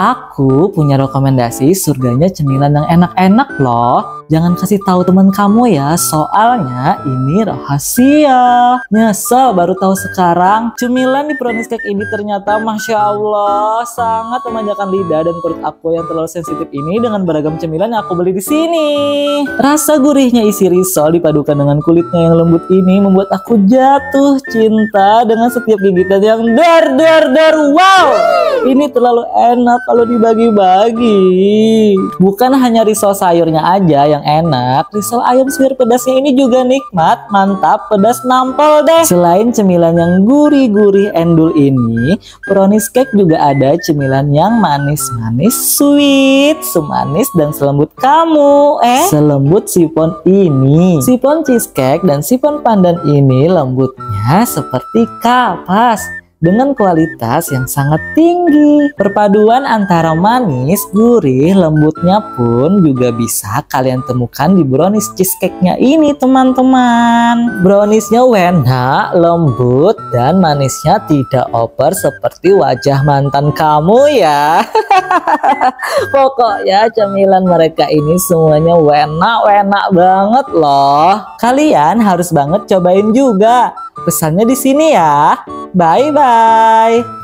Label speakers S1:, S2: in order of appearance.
S1: Aku punya rekomendasi surganya cemilan yang enak-enak loh. Jangan kasih tahu teman kamu ya, soalnya ini rahasia. Nyesel baru tahu sekarang. Cemilan di brownies cake ini ternyata Masya Allah sangat memanjakan lidah dan perut aku yang terlalu sensitif ini dengan beragam cemilan yang aku beli di sini. Rasa gurihnya isi risol dipadukan dengan kulitnya yang lembut ini membuat aku jatuh cinta dengan setiap gigitan yang dar. Wow, ini terlalu enak kalau dibagi-bagi. Bukan hanya risol sayurnya aja yang enak, risol ayam suwir pedasnya ini juga nikmat, mantap, pedas nampol deh. Selain cemilan yang gurih-gurih endul ini, brownies cake juga ada cemilan yang manis-manis, sweet, semanis dan selembut kamu. Selembut sifon ini. Sifon cheesecake dan sifon pandan ini lembutnya seperti kapas dengan kualitas yang sangat tinggi. Perpaduan antara manis, gurih, lembutnya pun juga bisa kalian temukan di brownies cheesecake-nya ini teman-teman. Browniesnya enak, lembut, dan manisnya tidak over seperti wajah mantan kamu ya. Pokoknya cemilan mereka ini semuanya enak banget loh. Kalian harus banget cobain juga. Pesannya di sini ya. Bye-bye.